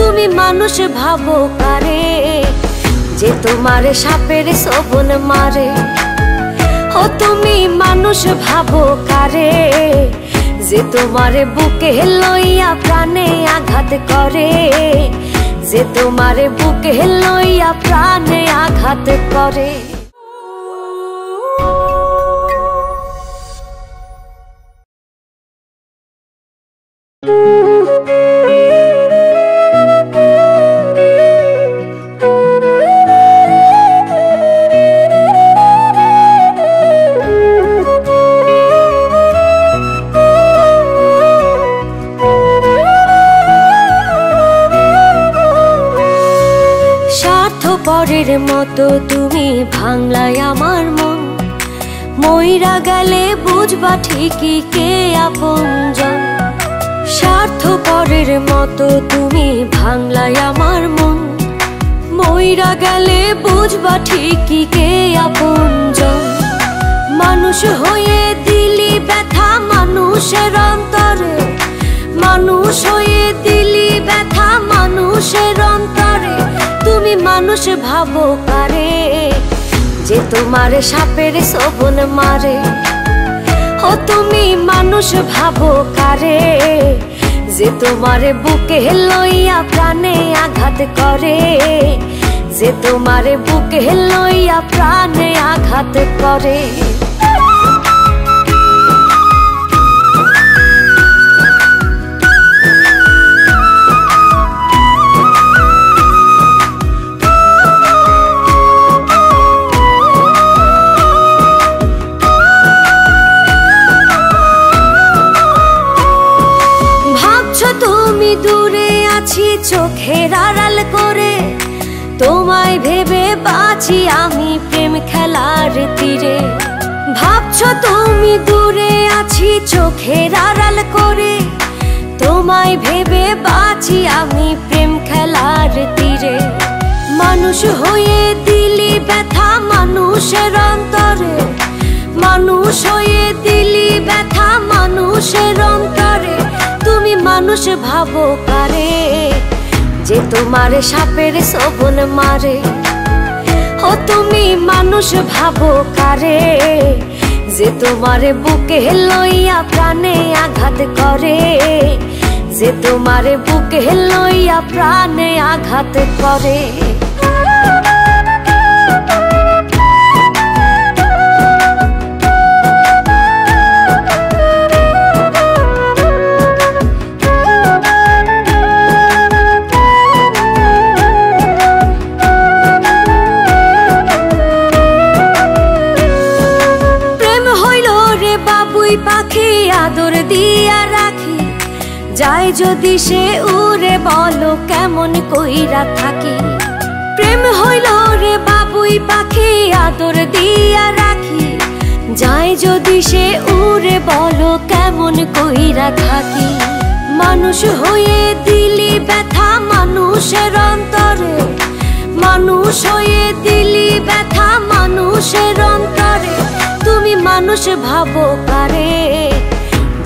তুমি মানুষ ভাবো কারে, যে তোমারে সাপের শোভন মারে। ও তুমি মানুষ ভাবো কারে, যে তোমারে বুকে লইয়া প্রাণে আঘাত করে, যে তোমারে বুকে লইয়া প্রাণে আঘাত করে। স্বার্থপরের মতো তুমি ভাঙলাই আমার মন, মইরা গেলে বুঝবা ঠিকই কে আপনজন। স্বার্থপরের মতো তুমি ভাঙলাই আমার মন, মইরা গেলে বুঝবা ঠিকই কে আপনজন। মানুষ হয়ে দিলি ব্যথা মানুষের অন্তরে, মানুষ হয়ে দিলি ব্যথা মানুষের অন্তরে। তুমি মানুষ ভাবো কারে, যে তোমারে সাপের শোভন মারে। ও তুমি মানুষ ভাবো কারে, যে তোমারে বুকে লইয়া প্রাণে আঘাত করে, যে তোমারে বুকে লইয়া প্রাণে আঘাত করে। দূরে আছি চোখের আড়াল করে, তোমায় ভেবে বাঁচি আমি প্রেম খেলার তীরে। ভাবছো তুমি দূরে আছি চোখের আড়াল করে, তোমায় ভেবে বাঁচি আমি প্রেম খেলার তীরে। মানুষ হয়ে দিলি ব্যথা মানুষের অন্তরে, মানুষ হয়ে দিলি ব্যথা মানুষের অন্তরে। তুমি মানুষ ভাবো কারে, যে তোমারে সাপের শোভন মারে। ও তুমি মানুষ ভাবো কারে, যে তোমারে বুকে লইয়া প্রাণে আঘাত করে, যে তোমারে বুকে লইয়া প্রাণে আঘাত করে। পাখি আদর দিয়া রাখি, যায় যদি সে উড়ে বলো কেমন কইরা থাকি। প্রেম হইল রে বাবুই পাখি আদর দিয়া রাখি, যায় যদি সে উড়ে বলো কেমন কইরা থাকি। মানুষ হয়ে দিলি ব্যথা মানুষের অন্তরে, মানুষ হয়ে দিলি ব্যথা মানুষের অন্তরে। তুমি মানুষ ভাবো কারে,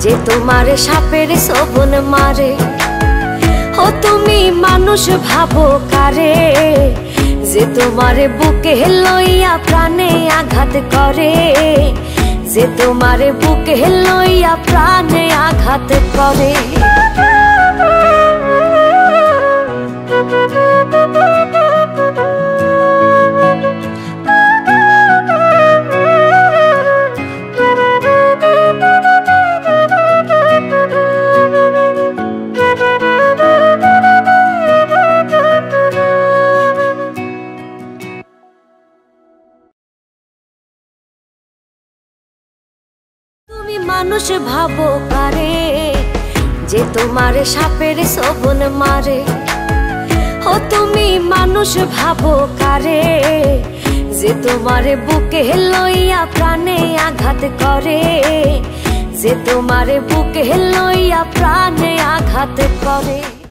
যে তোমারে সাপের শোভন মারে। ও তুমি মানুষ ভাবো কারে, যে তোমারে বুকে লইয়া প্রাণে আঘাত করে, যে তোমারে বুকে লইয়া প্রাণে আঘাত করে। তুমি মানুষ ভাবো কারে, যে তোমারে সাপের শোভন মারে। ও তুমি মানুষ ভাবো কারে, যে তোমারে বুকে লইয়া প্রাণে আঘাত করে, যে তোমারে বুকে লইয়া প্রাণে আঘাত করে।